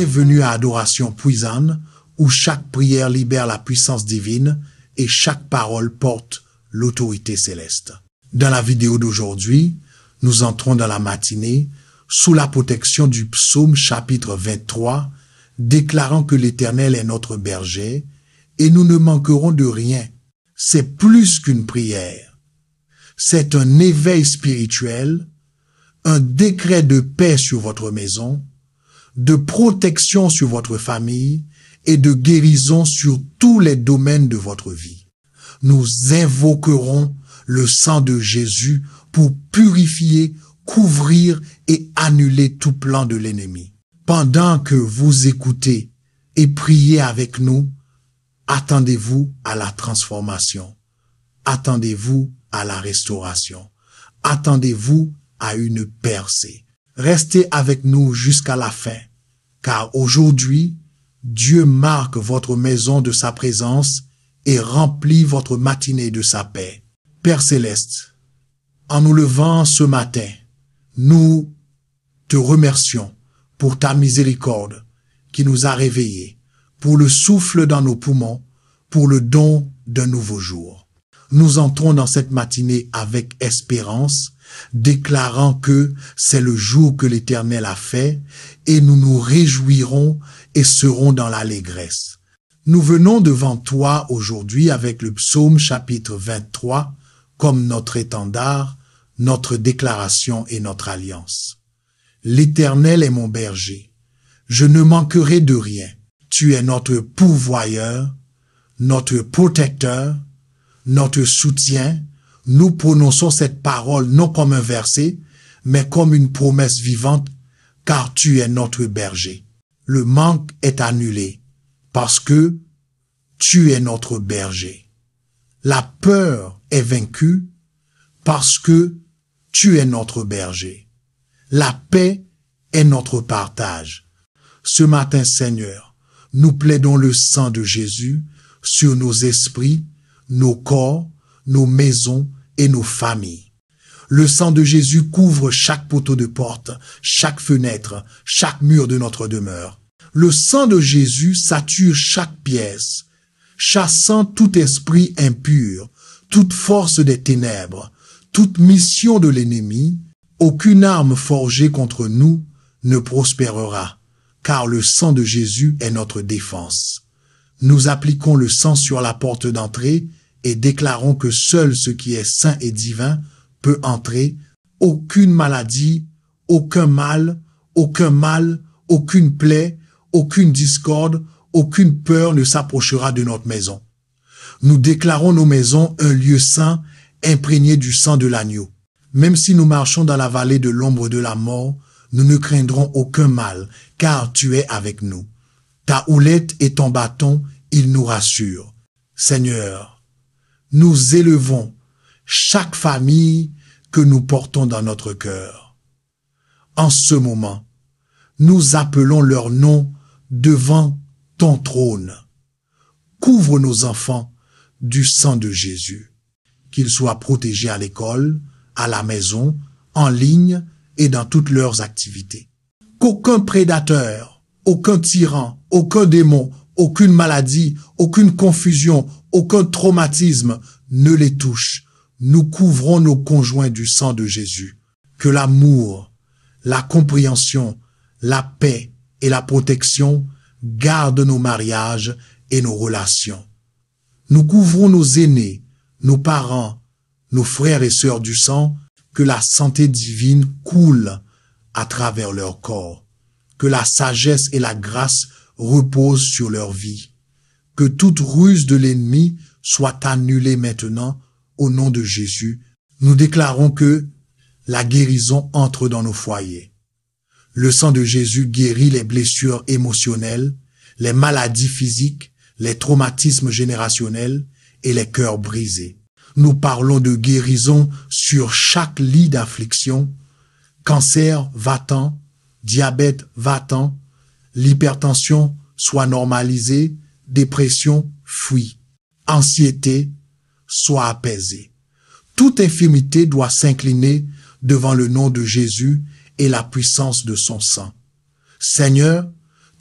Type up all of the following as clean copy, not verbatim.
Bienvenue à Adoration Puisanne, où chaque prière libère la puissance divine et chaque parole porte l'autorité céleste. Dans la vidéo d'aujourd'hui, nous entrons dans la matinée sous la protection du psaume chapitre 23, déclarant que l'Éternel est notre berger et nous ne manquerons de rien. C'est plus qu'une prière. C'est un éveil spirituel, un décret de paix sur votre maison, de protection sur votre famille et de guérison sur tous les domaines de votre vie. Nous invoquerons le sang de Jésus pour purifier, couvrir et annuler tout plan de l'ennemi. Pendant que vous écoutez et priez avec nous, attendez-vous à la transformation. Attendez-vous à la restauration. Attendez-vous à une percée. Restez avec nous jusqu'à la fin, car aujourd'hui, Dieu marque votre maison de sa présence et remplit votre matinée de sa paix. Père céleste, en nous levant ce matin, nous te remercions pour ta miséricorde qui nous a réveillés, pour le souffle dans nos poumons, pour le don d'un nouveau jour. Nous entrons dans cette matinée avec espérance, déclarant que c'est le jour que l'Éternel a fait et nous nous réjouirons et serons dans l'allégresse. Nous venons devant toi aujourd'hui avec le psaume chapitre 23 comme notre étendard, notre déclaration et notre alliance. L'Éternel est mon berger. Je ne manquerai de rien. Tu es notre pourvoyeur, notre protecteur, notre soutien. Nous prononçons cette parole non comme un verset, mais comme une promesse vivante, car tu es notre berger. Le manque est annulé, parce que tu es notre berger. La peur est vaincue, parce que tu es notre berger. La paix est notre partage. Ce matin, Seigneur, nous plaidons le sang de Jésus sur nos esprits, nos corps, nos maisons et nos familles. Le sang de Jésus couvre chaque poteau de porte, chaque fenêtre, chaque mur de notre demeure. Le sang de Jésus sature chaque pièce, chassant tout esprit impur, toute force des ténèbres, toute mission de l'ennemi. Aucune arme forgée contre nous ne prospérera, car le sang de Jésus est notre défense. Nous appliquons le sang sur la porte d'entrée et déclarons que seul ce qui est saint et divin peut entrer. Aucune maladie, aucun mal, aucune plaie, aucune discorde, aucune peur ne s'approchera de notre maison. Nous déclarons nos maisons un lieu saint, imprégné du sang de l'agneau. Même si nous marchons dans la vallée de l'ombre de la mort, nous ne craindrons aucun mal, car tu es avec nous. Ta houlette et ton bâton, ils nous rassurent. Seigneur, nous élevons chaque famille que nous portons dans notre cœur. En ce moment, nous appelons leur nom devant ton trône. Couvre nos enfants du sang de Jésus, qu'ils soient protégés à l'école, à la maison, en ligne et dans toutes leurs activités. Qu'aucun prédateur, aucun tyran, aucun démon, aucune maladie, aucune confusion, aucun traumatisme ne les touche. Nous couvrons nos conjoints du sang de Jésus. Que l'amour, la compréhension, la paix et la protection gardent nos mariages et nos relations. Nous couvrons nos aînés, nos parents, nos frères et sœurs du sang, que la santé divine coule à travers leur corps, que la sagesse et la grâce reposent sur leur vie, que toute ruse de l'ennemi soit annulée maintenant au nom de Jésus. Nous déclarons que la guérison entre dans nos foyers. Le sang de Jésus guérit les blessures émotionnelles, les maladies physiques, les traumatismes générationnels et les cœurs brisés. Nous parlons de guérison sur chaque lit d'affliction. Cancer, va-t'en. Diabète, va-t'en. L'hypertension, soit normalisée. Dépression, fuit. Anxiété, soit apaisée. Toute infirmité doit s'incliner devant le nom de Jésus et la puissance de son sang. Seigneur,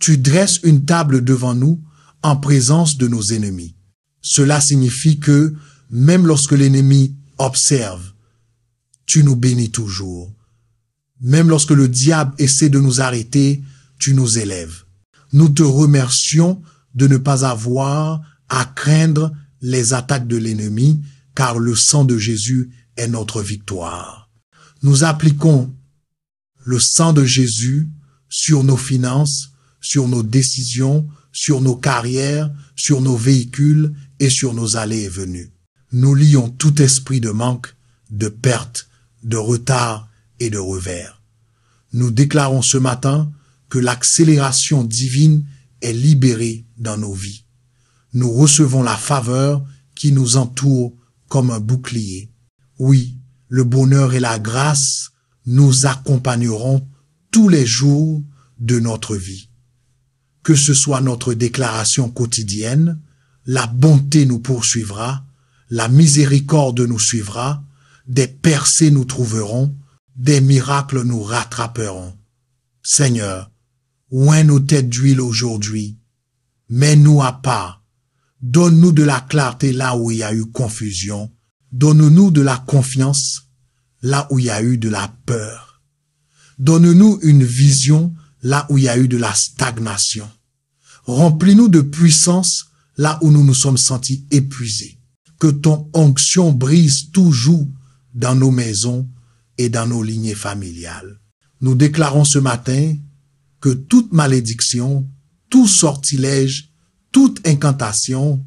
Tu dresses une table devant nous en présence de nos ennemis. Cela signifie que même lorsque l'ennemi observe, tu nous bénis toujours. Même lorsque le diable essaie de nous arrêter, tu nous élèves. Nous te remercions de ne pas avoir à craindre les attaques de l'ennemi, car le sang de Jésus est notre victoire. Nous appliquons le sang de Jésus sur nos finances, sur nos décisions, sur nos carrières, sur nos véhicules et sur nos allées et venues. Nous lions tout esprit de manque, de perte, de retard et de revers. Nous déclarons ce matin que l'accélération divine est libérée dans nos vies. Nous recevons la faveur qui nous entoure comme un bouclier. Oui, le bonheur et la grâce nous accompagneront tous les jours de notre vie. Que ce soit notre déclaration quotidienne, la bonté nous poursuivra, la miséricorde nous suivra, des percées nous trouveront, des miracles nous rattraperont. Seigneur, oins nos têtes d'huile aujourd'hui, mets-nous à part, donne-nous de la clarté là où il y a eu confusion, donne-nous de la confiance là où il y a eu de la peur, donne-nous une vision là où il y a eu de la stagnation, remplis-nous de puissance là où nous nous sommes sentis épuisés, que ton onction brise toujours dans nos maisons et dans nos lignées familiales. Nous déclarons ce matin que toute malédiction, tout sortilège, toute incantation,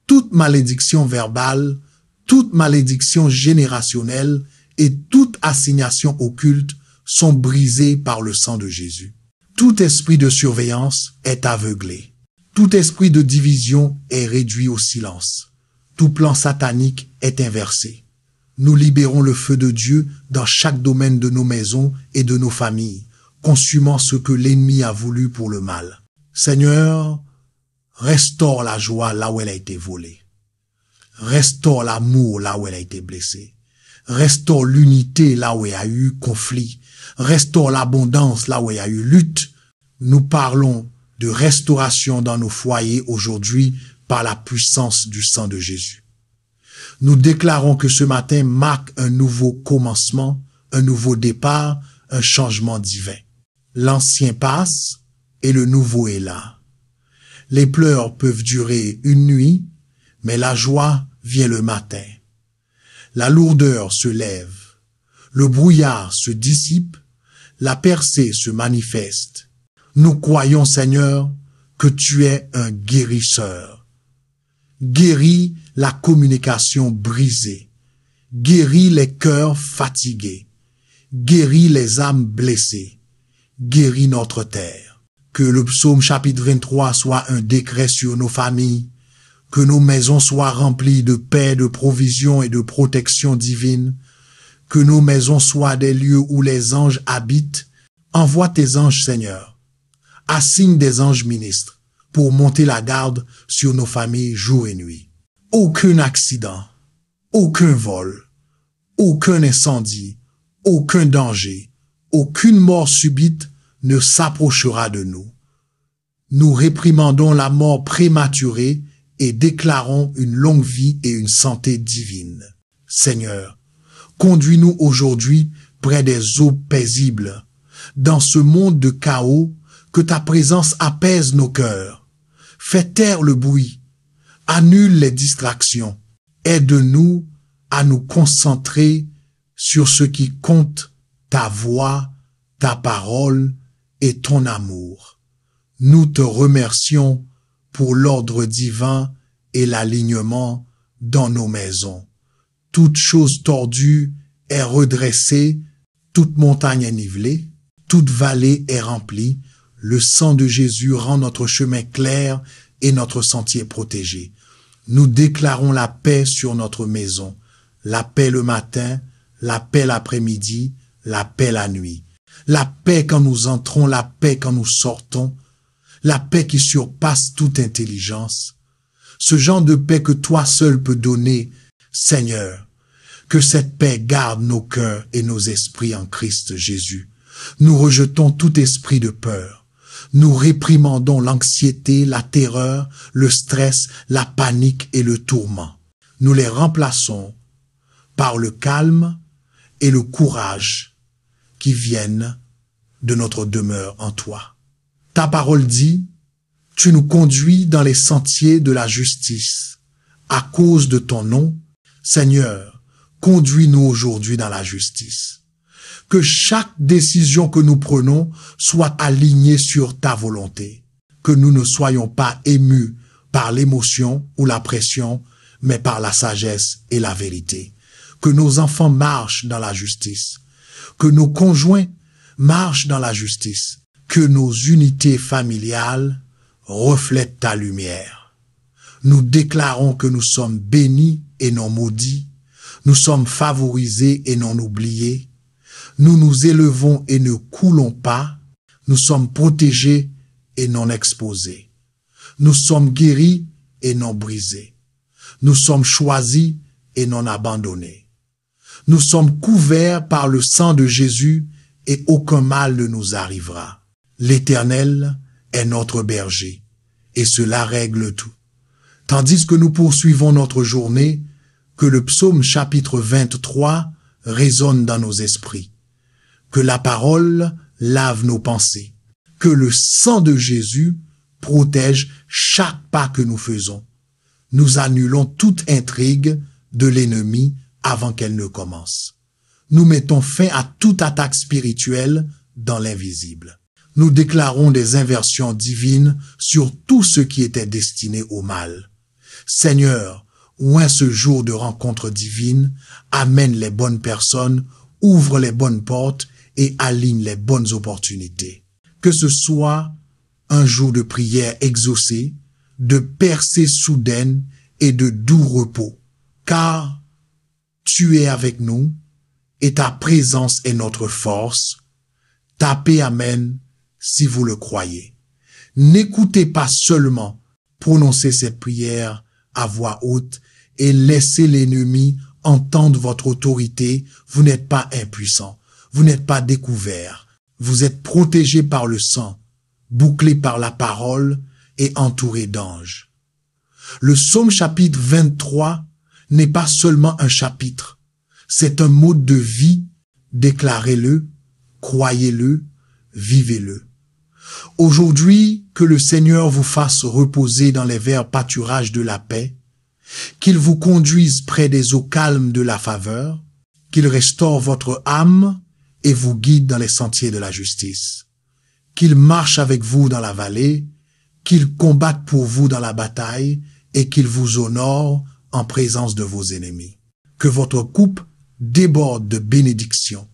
toute malédiction verbale, toute malédiction générationnelle et toute assignation occulte sont brisées par le sang de Jésus. Tout esprit de surveillance est aveuglé. Tout esprit de division est réduit au silence. Tout plan satanique est inversé. Nous libérons le feu de Dieu dans chaque domaine de nos maisons et de nos familles, consumant ce que l'ennemi a voulu pour le mal. Seigneur, restaure la joie là où elle a été volée. Restaure l'amour là où elle a été blessée. Restaure l'unité là où il y a eu conflit. Restaure l'abondance là où il y a eu lutte. Nous parlons de restauration dans nos foyers aujourd'hui par la puissance du sang de Jésus. Nous déclarons que ce matin marque un nouveau commencement, un nouveau départ, un changement divin. L'ancien passe et le nouveau est là. Les pleurs peuvent durer une nuit, mais la joie vient le matin. La lourdeur se lève, le brouillard se dissipe, la percée se manifeste. Nous croyons, Seigneur, que tu es un guérisseur. Guéris la communication brisée. Guéris les cœurs fatigués. Guéris les âmes blessées. Guéris notre terre. Que le psaume chapitre 23 soit un décret sur nos familles. Que nos maisons soient remplies de paix, de provision et de protection divine. Que nos maisons soient des lieux où les anges habitent. Envoie tes anges, Seigneur. Assigne des anges ministres pour monter la garde sur nos familles jour et nuit. Aucun accident, aucun vol, aucun incendie, aucun danger, aucune mort subite ne s'approchera de nous. Nous réprimandons la mort prématurée et déclarons une longue vie et une santé divine. Seigneur, conduis-nous aujourd'hui près des eaux paisibles. Dans ce monde de chaos, que ta présence apaise nos cœurs. Fais taire le bruit, annule les distractions, aide-nous à nous concentrer sur ce qui compte, ta voix, ta parole et ton amour. Nous te remercions pour l'ordre divin et l'alignement dans nos maisons. Toute chose tordue est redressée, toute montagne est nivelée, toute vallée est remplie. Le sang de Jésus rend notre chemin clair et notre sentier protégé. Nous déclarons la paix sur notre maison, la paix le matin, la paix l'après-midi, la paix la nuit. La paix quand nous entrons, la paix quand nous sortons, la paix qui surpasse toute intelligence. Ce genre de paix que toi seul peux donner, Seigneur, que cette paix garde nos cœurs et nos esprits en Christ Jésus. Nous rejetons tout esprit de peur. Nous réprimandons l'anxiété, la terreur, le stress, la panique et le tourment. Nous les remplaçons par le calme et le courage qui viennent de notre demeure en toi. Ta parole dit, tu nous conduis dans les sentiers de la justice. À cause de ton nom, Seigneur, conduis-nous aujourd'hui dans la justice. Que chaque décision que nous prenons soit alignée sur ta volonté. Que nous ne soyons pas émus par l'émotion ou la pression, mais par la sagesse et la vérité. Que nos enfants marchent dans la justice. Que nos conjoints marchent dans la justice. Que nos unités familiales reflètent ta lumière. Nous déclarons que nous sommes bénis et non maudits. Nous sommes favorisés et non oubliés. Nous nous élevons et ne coulons pas. Nous sommes protégés et non exposés. Nous sommes guéris et non brisés. Nous sommes choisis et non abandonnés. Nous sommes couverts par le sang de Jésus et aucun mal ne nous arrivera. L'Éternel est notre berger et cela règle tout. Tandis que nous poursuivons notre journée, que le psaume chapitre 23 résonne dans nos esprits. Que la parole lave nos pensées. Que le sang de Jésus protège chaque pas que nous faisons. Nous annulons toute intrigue de l'ennemi avant qu'elle ne commence. Nous mettons fin à toute attaque spirituelle dans l'invisible. Nous déclarons des inversions divines sur tout ce qui était destiné au mal. Seigneur, oint ce jour de rencontre divine, amène les bonnes personnes, ouvre les bonnes portes et aligne les bonnes opportunités. Que ce soit un jour de prière exaucée, de percée soudaine et de doux repos, car tu es avec nous et ta présence est notre force. Tapez Amen si vous le croyez. N'écoutez pas seulement prononcer cette prière à voix haute et laissez l'ennemi entendre votre autorité. Vous n'êtes pas impuissant. Vous n'êtes pas découvert. Vous êtes protégé par le sang, bouclé par la parole et entouré d'anges. Le psaume chapitre 23 n'est pas seulement un chapitre. C'est un mode de vie. Déclarez-le, croyez-le, vivez-le. Aujourd'hui, que le Seigneur vous fasse reposer dans les verts pâturages de la paix, qu'il vous conduise près des eaux calmes de la faveur, qu'il restaure votre âme et vous guide dans les sentiers de la justice, qu'il marche avec vous dans la vallée, qu'il combatte pour vous dans la bataille et qu'il vous honore en présence de vos ennemis. Que votre coupe déborde de bénédictions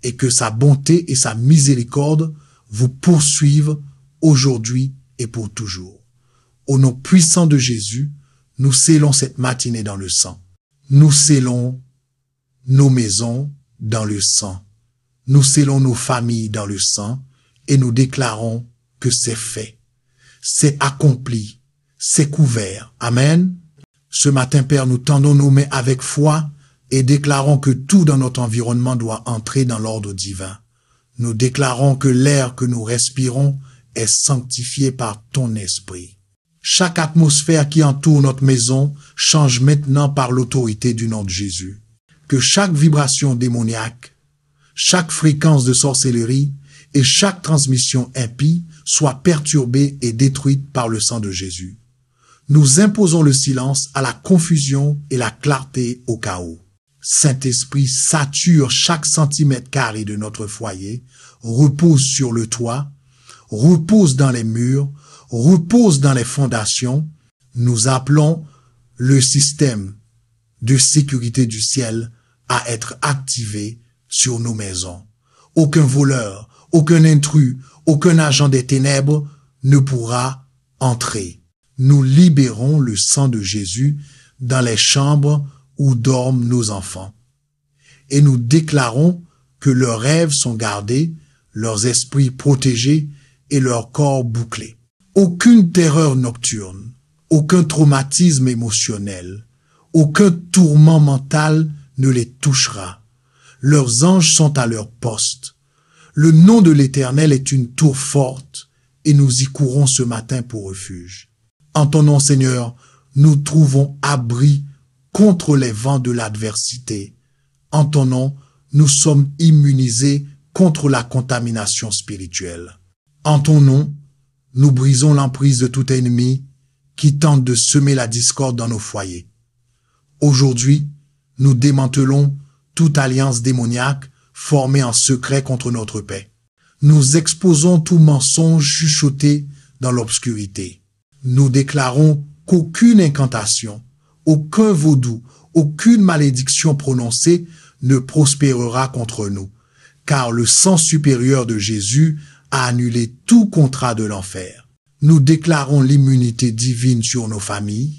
et que sa bonté et sa miséricorde vous poursuivent aujourd'hui et pour toujours. Au nom puissant de Jésus, nous scellons cette matinée dans le sang. Nous scellons nos maisons dans le sang. Nous scellons nos familles dans le sang et nous déclarons que c'est fait. C'est accompli. C'est couvert. Amen. Ce matin, Père, nous tendons nos mains avec foi et déclarons que tout dans notre environnement doit entrer dans l'ordre divin. Nous déclarons que l'air que nous respirons est sanctifié par ton esprit. Chaque atmosphère qui entoure notre maison change maintenant par l'autorité du nom de Jésus. Que chaque vibration démoniaque, chaque fréquence de sorcellerie et chaque transmission impie soit perturbée et détruite par le sang de Jésus. Nous imposons le silence à la confusion et la clarté au chaos. Saint-Esprit sature chaque centimètre carré de notre foyer, repose sur le toit, repose dans les murs, repose dans les fondations. Nous appelons le système de sécurité du ciel à être activé sur nos maisons. Aucun voleur, aucun intrus, aucun agent des ténèbres ne pourra entrer. Nous libérons le sang de Jésus dans les chambres où dorment nos enfants. Et nous déclarons que leurs rêves sont gardés, leurs esprits protégés et leurs corps bouclés. Aucune terreur nocturne, aucun traumatisme émotionnel, aucun tourment mental ne les touchera. Leurs anges sont à leur poste. Le nom de l'Éternel est une tour forte et nous y courons ce matin pour refuge. En ton nom, Seigneur, nous trouvons abri contre les vents de l'adversité. En ton nom, nous sommes immunisés contre la contamination spirituelle. En ton nom, nous brisons l'emprise de tout ennemi qui tente de semer la discorde dans nos foyers. Aujourd'hui, nous démantelons toute alliance démoniaque formée en secret contre notre paix. Nous exposons tout mensonge chuchoté dans l'obscurité. Nous déclarons qu'aucune incantation, aucun vaudou, aucune malédiction prononcée ne prospérera contre nous, car le sang supérieur de Jésus a annulé tout contrat de l'enfer. Nous déclarons l'immunité divine sur nos familles.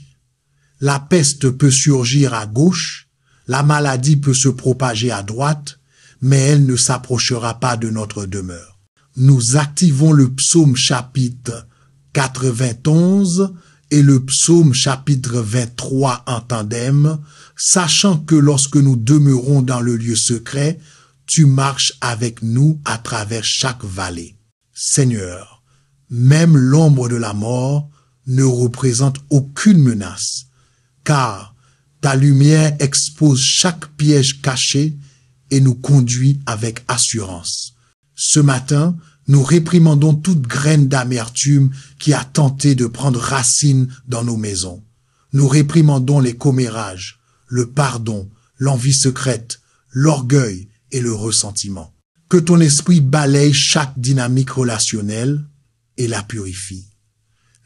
La peste peut surgir à gauche, la maladie peut se propager à droite, mais elle ne s'approchera pas de notre demeure. Nous activons le psaume chapitre 91 et le psaume chapitre 23 en tandem, sachant que lorsque nous demeurons dans le lieu secret, tu marches avec nous à travers chaque vallée. Seigneur, même l'ombre de la mort ne représente aucune menace, car ta lumière expose chaque piège caché et nous conduit avec assurance. Ce matin, nous réprimandons toute graine d'amertume qui a tenté de prendre racine dans nos maisons. Nous réprimandons les commérages, le pardon, l'envie secrète, l'orgueil et le ressentiment. Que ton esprit balaye chaque dynamique relationnelle et la purifie.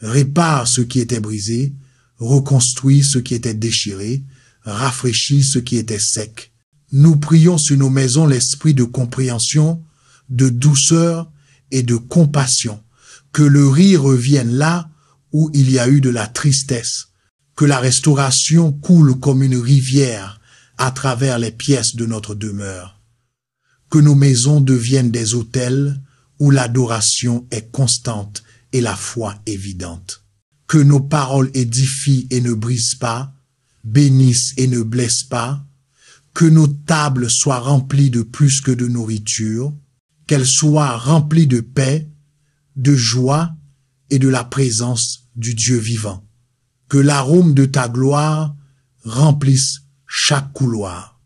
Répare ce qui était brisé, reconstruit ce qui était déchiré, rafraîchit ce qui était sec. Nous prions sur nos maisons l'esprit de compréhension, de douceur et de compassion. Que le rire revienne là où il y a eu de la tristesse. Que la restauration coule comme une rivière à travers les pièces de notre demeure. Que nos maisons deviennent des autels où l'adoration est constante et la foi évidente. Que nos paroles édifient et ne brisent pas, bénissent et ne blessent pas. Que nos tables soient remplies de plus que de nourriture, qu'elles soient remplies de paix, de joie et de la présence du Dieu vivant. Que l'arôme de ta gloire remplisse chaque couloir.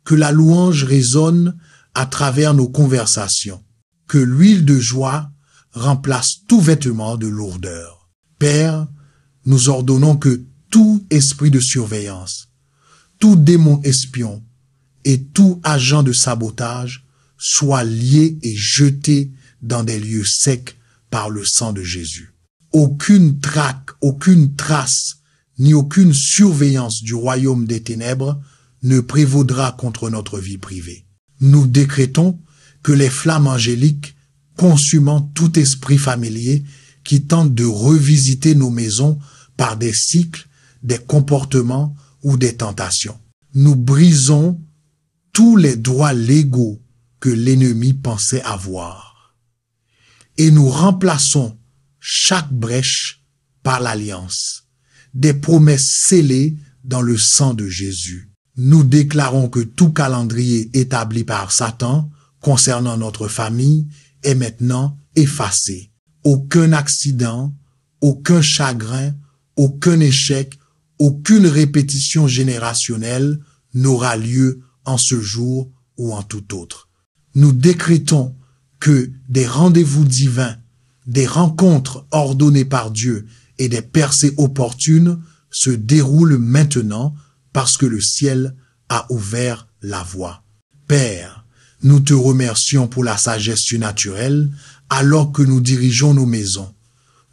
Que la louange résonne à travers nos conversations. Que l'huile de joie remplace tout vêtement de lourdeur. Père, nous ordonnons que tout esprit de surveillance, tout démon espion et tout agent de sabotage soit lié et jeté dans des lieux secs par le sang de Jésus. Aucune traque, aucune trace, ni aucune surveillance du royaume des ténèbres ne prévaudra contre notre vie privée. Nous décrétons que les flammes angéliques consumant tout esprit familier qui tente de revisiter nos maisons par des cycles, des comportements ou des tentations. Nous brisons tous les droits légaux que l'ennemi pensait avoir. Et nous remplaçons chaque brèche par l'alliance, des promesses scellées dans le sang de Jésus. Nous déclarons que tout calendrier établi par Satan concernant notre famille est maintenant effacé. Aucun accident, aucun chagrin, aucun échec, aucune répétition générationnelle n'aura lieu en ce jour ou en tout autre. Nous décrétons que des rendez-vous divins, des rencontres ordonnées par Dieu et des percées opportunes se déroulent maintenant parce que le ciel a ouvert la voie. Père, nous te remercions pour la sagesse surnaturelle alors que nous dirigeons nos maisons.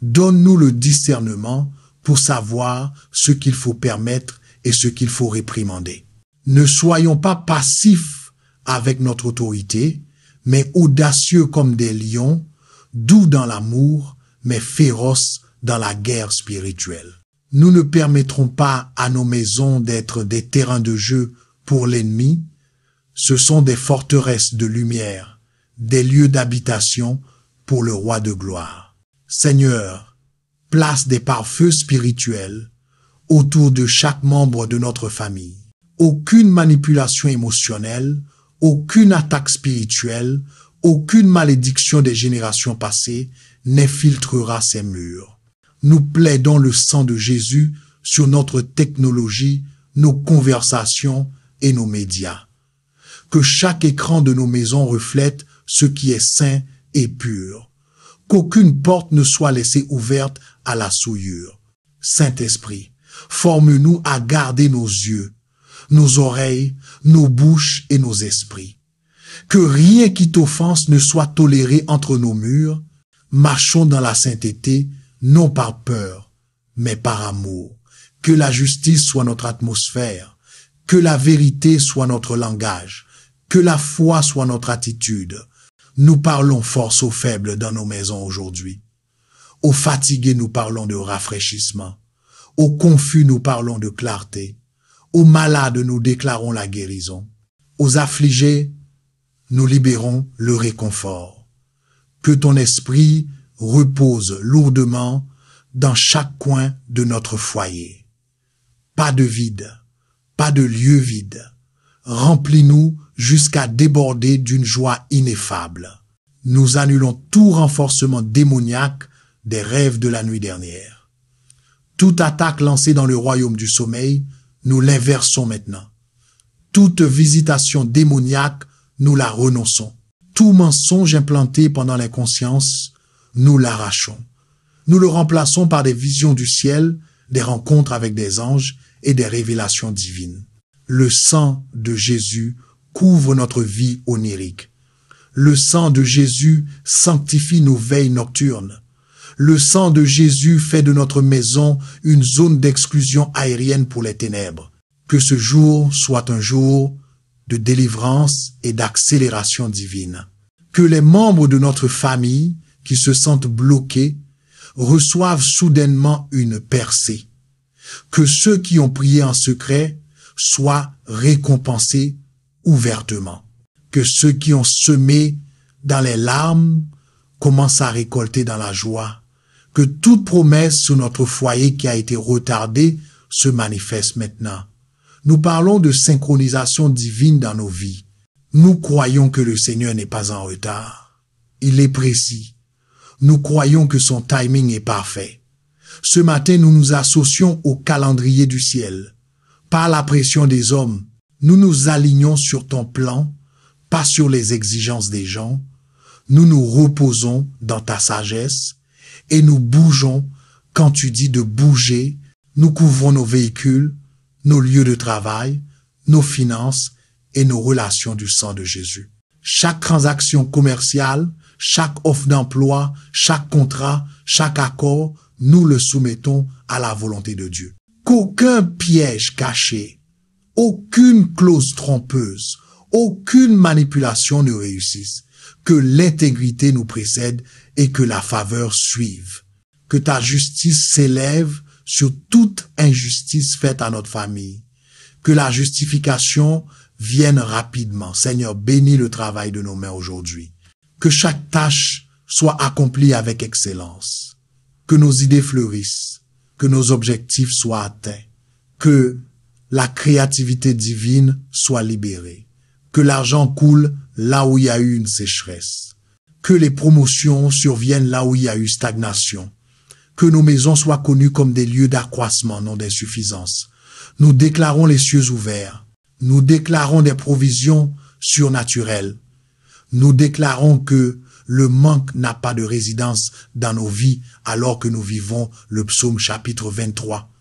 Donne-nous le discernement pour savoir ce qu'il faut permettre et ce qu'il faut réprimander. Ne soyons pas passifs avec notre autorité, mais audacieux comme des lions, doux dans l'amour, mais féroces dans la guerre spirituelle. Nous ne permettrons pas à nos maisons d'être des terrains de jeu pour l'ennemi. Ce sont des forteresses de lumière, des lieux d'habitation pour le roi de gloire. Seigneur, place des pare-feux spirituels autour de chaque membre de notre famille. Aucune manipulation émotionnelle, aucune attaque spirituelle, aucune malédiction des générations passées n'infiltrera ces murs. Nous plaidons le sang de Jésus sur notre technologie, nos conversations et nos médias. Que chaque écran de nos maisons reflète ce qui est saint et pur. Qu'aucune porte ne soit laissée ouverte à la souillure. Saint-Esprit, forme-nous à garder nos yeux, nos oreilles, nos bouches et nos esprits. Que rien qui t'offense ne soit toléré entre nos murs. Marchons dans la sainteté, non par peur, mais par amour. Que la justice soit notre atmosphère, que la vérité soit notre langage, que la foi soit notre attitude. Nous parlons force aux faibles dans nos maisons aujourd'hui. Aux fatigués, nous parlons de rafraîchissement. Aux confus, nous parlons de clarté. Aux malades, nous déclarons la guérison. Aux affligés, nous libérons le réconfort. Que ton esprit repose lourdement dans chaque coin de notre foyer. Pas de vide, pas de lieu vide. Remplis-nous jusqu'à déborder d'une joie ineffable. Nous annulons tout renforcement démoniaque des rêves de la nuit dernière. Toute attaque lancée dans le royaume du sommeil, nous l'inversons maintenant. Toute visitation démoniaque, nous la renonçons. Tout mensonge implanté pendant l'inconscience, nous l'arrachons. Nous le remplaçons par des visions du ciel, des rencontres avec des anges et des révélations divines. Le sang de Jésus couvre notre vie onirique. Le sang de Jésus sanctifie nos veilles nocturnes. Le sang de Jésus fait de notre maison une zone d'exclusion aérienne pour les ténèbres. Que ce jour soit un jour de délivrance et d'accélération divine. Que les membres de notre famille qui se sentent bloqués reçoivent soudainement une percée. Que ceux qui ont prié en secret soient récompensés ouvertement. Que ceux qui ont semé dans les larmes commencent à récolter dans la joie. Que toute promesse sur notre foyer qui a été retardée se manifeste maintenant. Nous parlons de synchronisation divine dans nos vies. Nous croyons que le Seigneur n'est pas en retard. Il est précis. Nous croyons que son timing est parfait. Ce matin, nous nous associons au calendrier du ciel. Par la pression des hommes, nous nous alignons sur ton plan, pas sur les exigences des gens. Nous nous reposons dans ta sagesse et nous bougeons quand tu dis de bouger. Nous couvrons nos véhicules, nos lieux de travail, nos finances et nos relations du sang de Jésus. Chaque transaction commerciale, chaque offre d'emploi, chaque contrat, chaque accord, nous le soumettons à la volonté de Dieu. Qu'aucun piège caché, aucune clause trompeuse, aucune manipulation ne réussisse. Que l'intégrité nous précède et que la faveur suive. Que ta justice s'élève sur toute injustice faite à notre famille. Que la justification vienne rapidement. Seigneur, bénis le travail de nos mains aujourd'hui. Que chaque tâche soit accomplie avec excellence. Que nos idées fleurissent. Que nos objectifs soient atteints. Que la créativité divine soit libérée. Que l'argent coule là où il y a eu une sécheresse. Que les promotions surviennent là où il y a eu stagnation. Que nos maisons soient connues comme des lieux d'accroissement, non d'insuffisance. Nous déclarons les cieux ouverts. Nous déclarons des provisions surnaturelles. Nous déclarons que le manque n'a pas de résidence dans nos vies alors que nous vivons le psaume chapitre 23.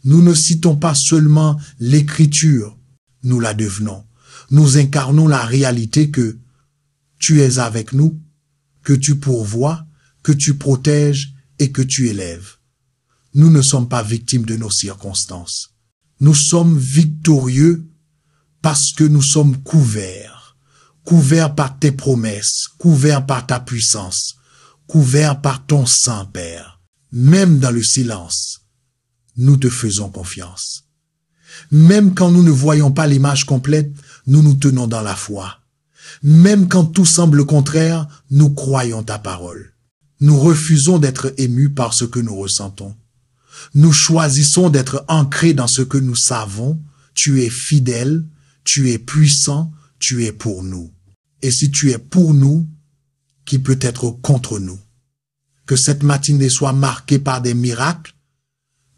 Nous ne citons pas seulement l'écriture, nous la devenons. Nous incarnons la réalité que tu es avec nous, que tu pourvois, que tu protèges et que tu élèves. Nous ne sommes pas victimes de nos circonstances. Nous sommes victorieux parce que nous sommes couverts par tes promesses, couverts par ta puissance, couverts par ton sang, Père. Même dans le silence, nous te faisons confiance. Même quand nous ne voyons pas l'image complète, nous nous tenons dans la foi. Même quand tout semble contraire, nous croyons ta parole. Nous refusons d'être émus par ce que nous ressentons. Nous choisissons d'être ancrés dans ce que nous savons. Tu es fidèle, tu es puissant, tu es pour nous. Et si tu es pour nous, qui peut être contre nous? Que cette matinée soit marquée par des miracles,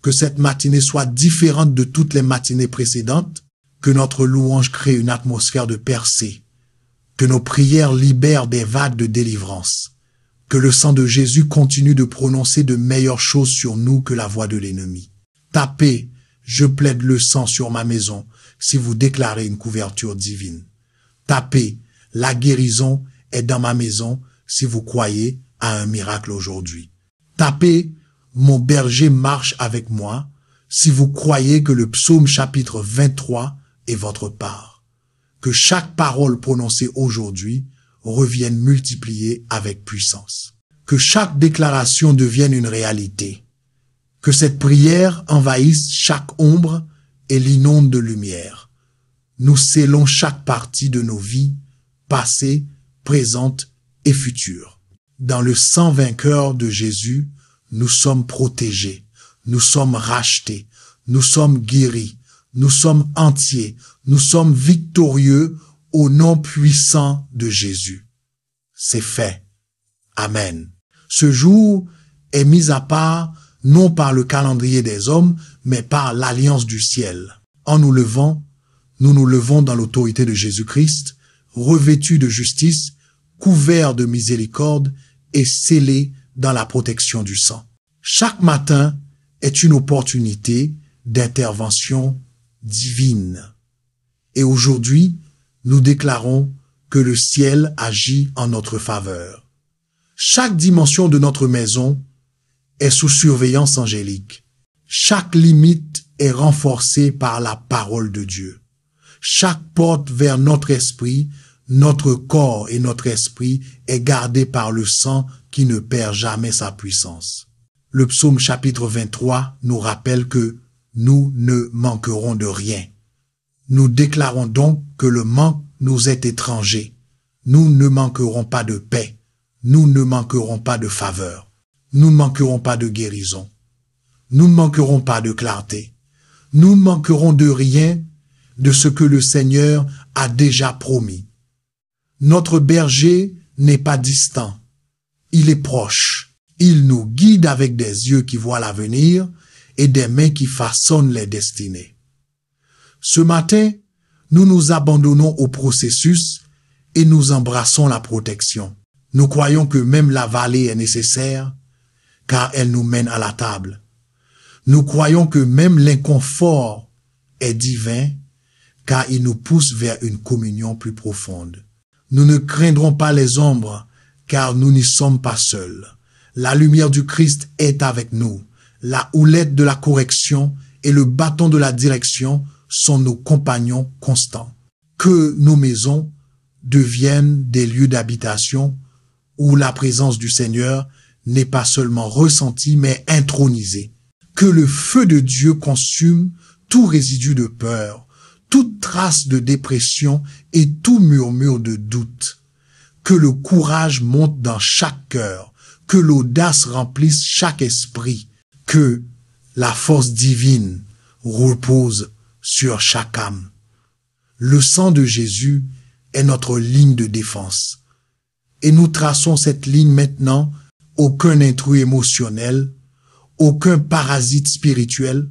que cette matinée soit différente de toutes les matinées précédentes, que notre louange crée une atmosphère de percée, que nos prières libèrent des vagues de délivrance, que le sang de Jésus continue de prononcer de meilleures choses sur nous que la voix de l'ennemi. Tapez, je plaide le sang sur ma maison si vous déclarez une couverture divine. Tapez, la guérison est dans ma maison si vous croyez à un miracle aujourd'hui. Tapez, mon berger marche avec moi si vous croyez que le psaume chapitre 23 est votre part. Que chaque parole prononcée aujourd'hui revienne multipliée avec puissance. Que chaque déclaration devienne une réalité. Que cette prière envahisse chaque ombre et l'inonde de lumière. Nous scellons chaque partie de nos vies, passées, présentes et futures. Dans le sang vainqueur de Jésus, nous sommes protégés, nous sommes rachetés, nous sommes guéris, nous sommes entiers, nous sommes victorieux au nom puissant de Jésus. C'est fait. Amen. Ce jour est mis à part non par le calendrier des hommes, mais par l'alliance du ciel. En nous levant dans l'autorité de Jésus-Christ, revêtus de justice, couverts de miséricorde et scellés dans la protection du sang. Chaque matin est une opportunité d'intervention divine. Et aujourd'hui, nous déclarons que le ciel agit en notre faveur. Chaque dimension de notre maison est sous surveillance angélique. Chaque limite est renforcée par la parole de Dieu. Chaque porte vers notre esprit, notre corps et notre esprit est gardée par le sang qui ne perd jamais sa puissance. Le psaume chapitre 23 nous rappelle que nous ne manquerons de rien. Nous déclarons donc que le manque nous est étranger. Nous ne manquerons pas de paix. Nous ne manquerons pas de faveur. Nous ne manquerons pas de guérison. Nous ne manquerons pas de clarté. Nous ne manquerons de rien de ce que le Seigneur a déjà promis. Notre berger n'est pas distant. Il est proche. Il nous guide avec des yeux qui voient l'avenir et des mains qui façonnent les destinées. Ce matin, nous nous abandonnons au processus et nous embrassons la protection. Nous croyons que même la vallée est nécessaire car elle nous mène à la table. Nous croyons que même l'inconfort est divin car il nous pousse vers une communion plus profonde. Nous ne craindrons pas les ombres car nous n'y sommes pas seuls. La lumière du Christ est avec nous. La houlette de la correction et le bâton de la direction sont nos compagnons constants. Que nos maisons deviennent des lieux d'habitation où la présence du Seigneur n'est pas seulement ressentie mais intronisée. Que le feu de Dieu consume tout résidu de peur, toute trace de dépression et tout murmure de doute. Que le courage monte dans chaque cœur, que l'audace remplisse chaque esprit, que la force divine repose sur chaque âme. Le sang de Jésus est notre ligne de défense. Et nous traçons cette ligne maintenant. Aucun intrus émotionnel, aucun parasite spirituel,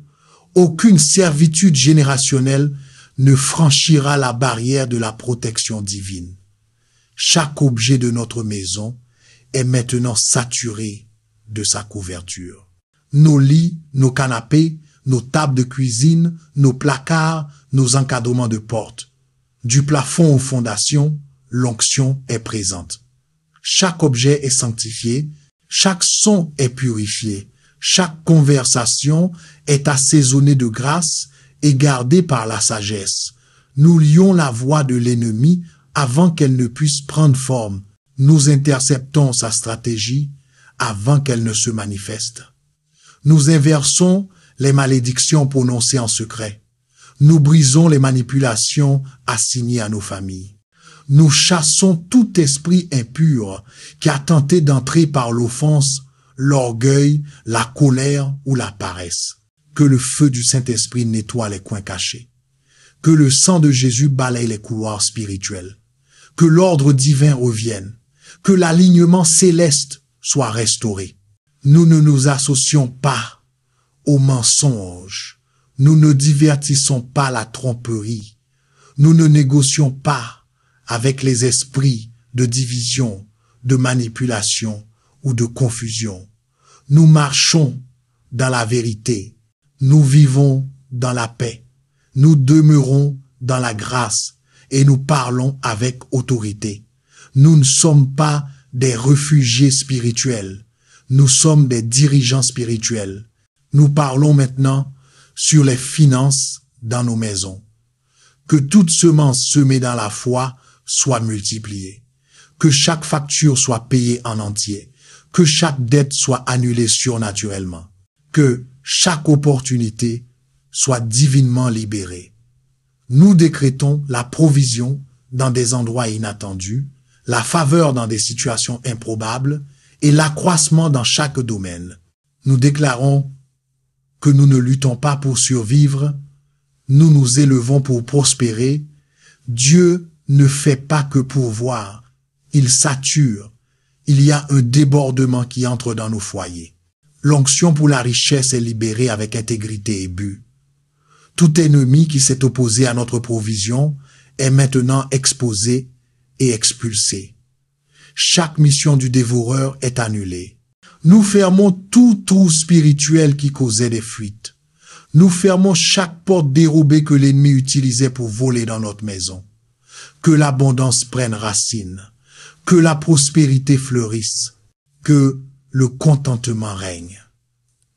aucune servitude générationnelle ne franchira la barrière de la protection divine. Chaque objet de notre maison est maintenant saturé de sa couverture. Nos lits, nos canapés, nos tables de cuisine, nos placards, nos encadrements de portes. Du plafond aux fondations, l'onction est présente. Chaque objet est sanctifié, chaque son est purifié, chaque conversation est assaisonnée de grâce et gardée par la sagesse. Nous lions la voix de l'ennemi avant qu'elle ne puisse prendre forme. Nous interceptons sa stratégie avant qu'elle ne se manifeste. Nous inversons les malédictions prononcées en secret. Nous brisons les manipulations assignées à nos familles. Nous chassons tout esprit impur qui a tenté d'entrer par l'offense, l'orgueil, la colère ou la paresse. Que le feu du Saint-Esprit nettoie les coins cachés. Que le sang de Jésus balaye les couloirs spirituels. Que l'ordre divin revienne. Que l'alignement céleste soit restauré. Nous ne nous associons pas aux mensonges. Nous ne divertissons pas la tromperie. Nous ne négocions pas avec les esprits de division, de manipulation ou de confusion. Nous marchons dans la vérité. Nous vivons dans la paix. Nous demeurons dans la grâce et nous parlons avec autorité. Nous ne sommes pas des réfugiés spirituels. Nous sommes des dirigeants spirituels. Nous parlons maintenant sur les finances dans nos maisons. Que toute semence semée dans la foi soit multipliée. Que chaque facture soit payée en entier. Que chaque dette soit annulée surnaturellement. Que chaque opportunité soit divinement libérée. Nous décrétons la provision dans des endroits inattendus, la faveur dans des situations improbables et l'accroissement dans chaque domaine. Nous déclarons que nous ne luttons pas pour survivre, nous nous élevons pour prospérer. Dieu ne fait pas que pourvoir, il sature. Il y a un débordement qui entre dans nos foyers. L'onction pour la richesse est libérée avec intégrité et but. Tout ennemi qui s'est opposé à notre provision est maintenant exposé et expulsé. Chaque mission du dévoreur est annulée. Nous fermons tout trou spirituel qui causait des fuites. Nous fermons chaque porte dérobée que l'ennemi utilisait pour voler dans notre maison. Que l'abondance prenne racine. Que la prospérité fleurisse. Que le contentement règne.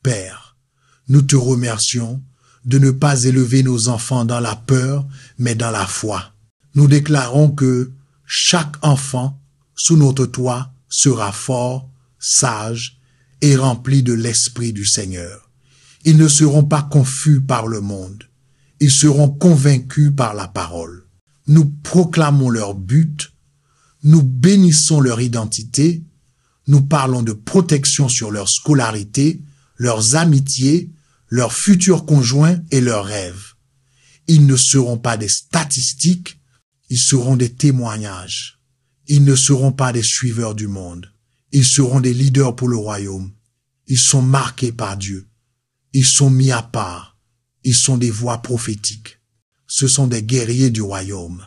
Père, nous te remercions de ne pas élever nos enfants dans la peur, mais dans la foi. Nous déclarons que chaque enfant sous notre toit sera fort, sage et rempli de l'Esprit du Seigneur. Ils ne seront pas confus par le monde. Ils seront convaincus par la parole. Nous proclamons leur but. Nous bénissons leur identité. Nous parlons de protection sur leur scolarité, leurs amitiés, leurs futurs conjoints et leurs rêves. Ils ne seront pas des statistiques, ils seront des témoignages. Ils ne seront pas des suiveurs du monde. Ils seront des leaders pour le royaume. Ils sont marqués par Dieu. Ils sont mis à part. Ils sont des voix prophétiques. Ce sont des guerriers du royaume.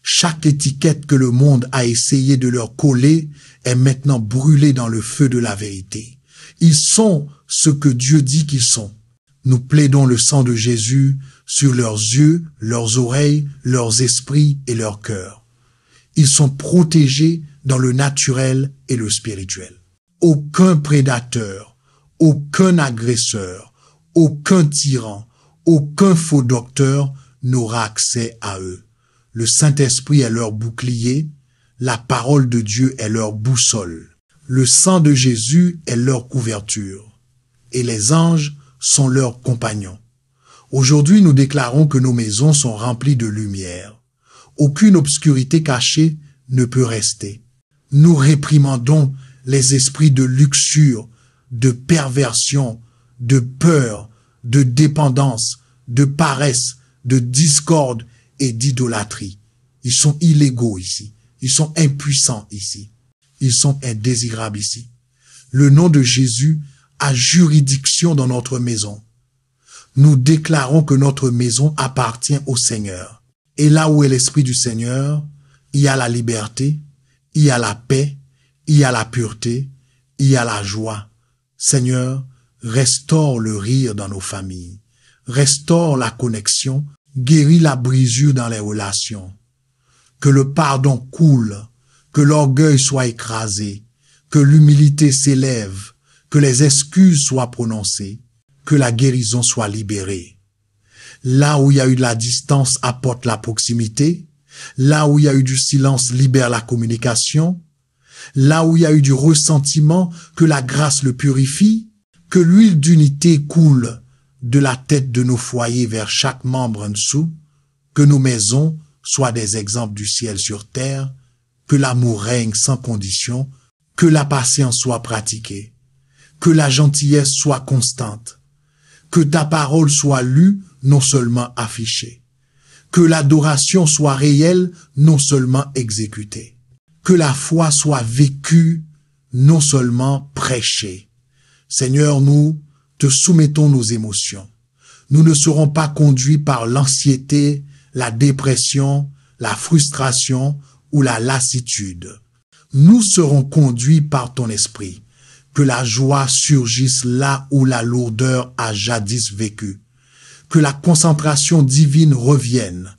Chaque étiquette que le monde a essayé de leur coller est maintenant brûlée dans le feu de la vérité. Ils sont ce que Dieu dit qu'ils sont. Nous plaidons le sang de Jésus sur leurs yeux, leurs oreilles, leurs esprits et leurs cœurs. Ils sont protégés dans le naturel et le spirituel. Aucun prédateur, aucun agresseur, aucun tyran, aucun faux docteur n'aura accès à eux. Le Saint-Esprit est leur bouclier, la parole de Dieu est leur boussole. Le sang de Jésus est leur couverture et les anges sont leurs compagnons. Aujourd'hui, nous déclarons que nos maisons sont remplies de lumière. Aucune obscurité cachée ne peut rester. Nous réprimandons les esprits de luxure, de perversion, de peur, de dépendance, de paresse, de discorde et d'idolâtrie. Ils sont illégaux ici. Ils sont impuissants ici. Ils sont indésirables ici. Le nom de Jésus a juridiction dans notre maison. Nous déclarons que notre maison appartient au Seigneur. Et là où est l'Esprit du Seigneur, il y a la liberté, il y a la paix, il y a la pureté, il y a la joie. Seigneur, restaure le rire dans nos familles. Restaure la connexion, guéris la brisure dans les relations. Que le pardon coule, que l'orgueil soit écrasé, que l'humilité s'élève, que les excuses soient prononcées, que la guérison soit libérée. Là où il y a eu de la distance, apporte la proximité. Là où il y a eu du silence, libère la communication. Là où il y a eu du ressentiment, que la grâce le purifie. Que l'huile d'unité coule de la tête de nos foyers vers chaque membre en dessous. Que nos maisons soient des exemples du ciel sur terre. Que l'amour règne sans condition. Que la patience soit pratiquée. Que la gentillesse soit constante. Que ta parole soit lue, non seulement affichée. Que l'adoration soit réelle, non seulement exécutée. Que la foi soit vécue, non seulement prêchée. Seigneur, nous te soumettons nos émotions. Nous ne serons pas conduits par l'anxiété, la dépression, la frustration ou la lassitude. Nous serons conduits par ton esprit. Que la joie surgisse là où la lourdeur a jadis vécu. Que la concentration divine revienne.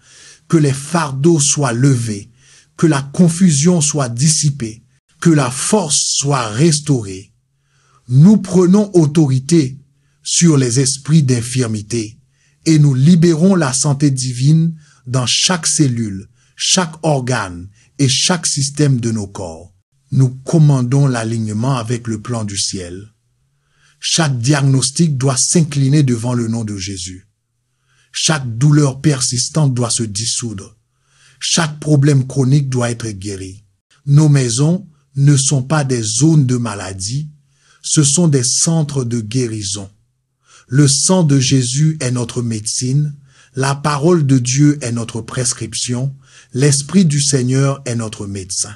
Que les fardeaux soient levés. Que la confusion soit dissipée. Que la force soit restaurée. Nous prenons autorité sur les esprits d'infirmité et nous libérons la santé divine dans chaque cellule, chaque organe et chaque système de nos corps. Nous commandons l'alignement avec le plan du ciel. Chaque diagnostic doit s'incliner devant le nom de Jésus. Chaque douleur persistante doit se dissoudre. Chaque problème chronique doit être guéri. Nos maisons ne sont pas des zones de maladie, ce sont des centres de guérison. Le sang de Jésus est notre médecine, la parole de Dieu est notre prescription, l'Esprit du Seigneur est notre médecin.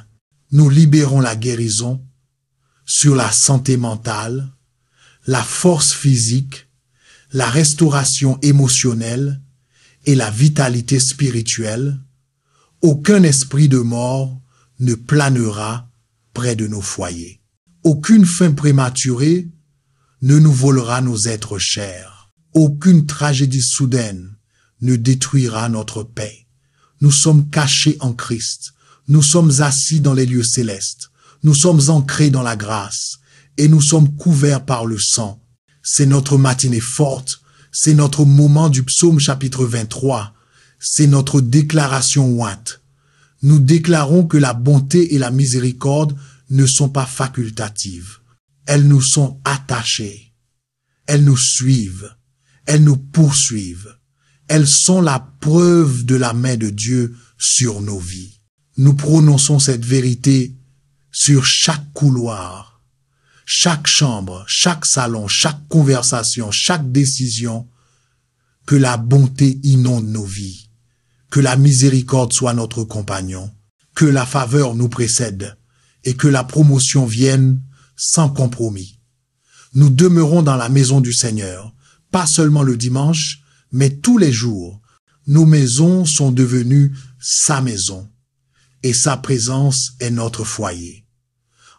Nous libérons la guérison sur la santé mentale, la force physique, la restauration émotionnelle et la vitalité spirituelle. Aucun esprit de mort ne planera près de nos foyers. Aucune fin prématurée ne nous volera nos êtres chers. Aucune tragédie soudaine ne détruira notre paix. Nous sommes cachés en Christ. Nous sommes assis dans les lieux célestes. Nous sommes ancrés dans la grâce et nous sommes couverts par le sang. C'est notre matinée forte. C'est notre moment du psaume chapitre 23. C'est notre déclaration ointe. Nous déclarons que la bonté et la miséricorde ne sont pas facultatives. Elles nous sont attachées. Elles nous suivent. Elles nous poursuivent. Elles sont la preuve de la main de Dieu sur nos vies. Nous prononçons cette vérité sur chaque couloir, chaque chambre, chaque salon, chaque conversation, chaque décision, que la bonté inonde nos vies, que la miséricorde soit notre compagnon, que la faveur nous précède et que la promotion vienne sans compromis. Nous demeurons dans la maison du Seigneur, pas seulement le dimanche, mais tous les jours. Nos maisons sont devenues sa maison et sa présence est notre foyer.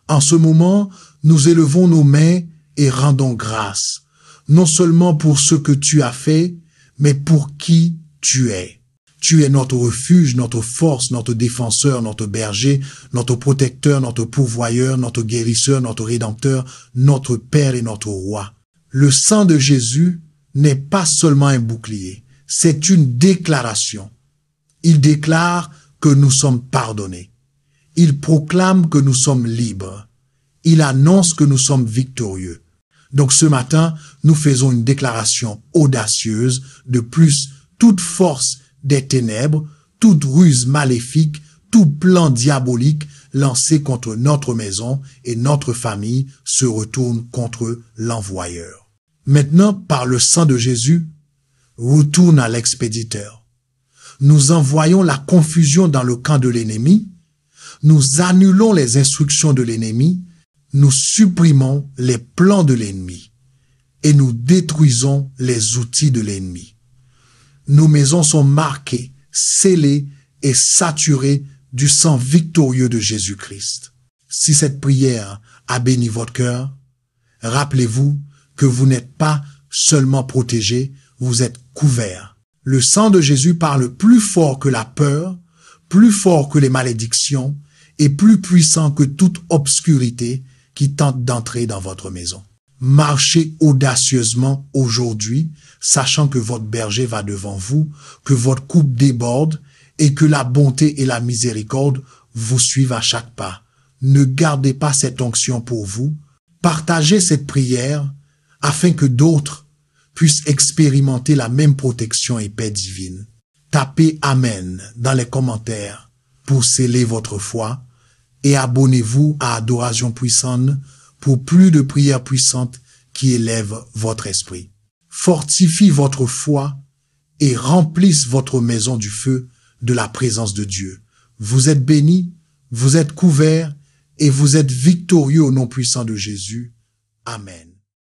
En ce moment, nous élevons nos mains et rendons grâce, non seulement pour ce que tu as fait, mais pour qui tu es. Tu es notre refuge, notre force, notre défenseur, notre berger, notre protecteur, notre pourvoyeur, notre guérisseur, notre rédempteur, notre Père et notre Roi. Le sang de Jésus n'est pas seulement un bouclier, c'est une déclaration. Il déclare que nous sommes pardonnés. Il proclame que nous sommes libres. Il annonce que nous sommes victorieux. Donc ce matin, nous faisons une déclaration audacieuse. De plus, toute force des ténèbres, toute ruse maléfique, tout plan diabolique lancé contre notre maison et notre famille se retourne contre l'envoyeur. Maintenant, par le sang de Jésus, retourne à l'expéditeur. Nous envoyons la confusion dans le camp de l'ennemi, nous annulons les instructions de l'ennemi, nous supprimons les plans de l'ennemi et nous détruisons les outils de l'ennemi. Nos maisons sont marquées, scellées et saturées du sang victorieux de Jésus-Christ. Si cette prière a béni votre cœur, rappelez-vous que vous n'êtes pas seulement protégé, vous êtes couvert. Le sang de Jésus parle plus fort que la peur, plus fort que les malédictions et plus puissant que toute obscurité qui tente d'entrer dans votre maison. Marchez audacieusement aujourd'hui, sachant que votre berger va devant vous, que votre coupe déborde et que la bonté et la miséricorde vous suivent à chaque pas. Ne gardez pas cette onction pour vous. Partagez cette prière afin que d'autres puissent expérimenter la même protection et paix divine. Tapez Amen dans les commentaires pour sceller votre foi et abonnez-vous à Adoration Puissante pour plus de prières puissantes qui élèvent votre esprit. Fortifie votre foi et remplisse votre maison du feu de la présence de Dieu. Vous êtes bénis, vous êtes couverts et vous êtes victorieux au nom puissant de Jésus. Amen.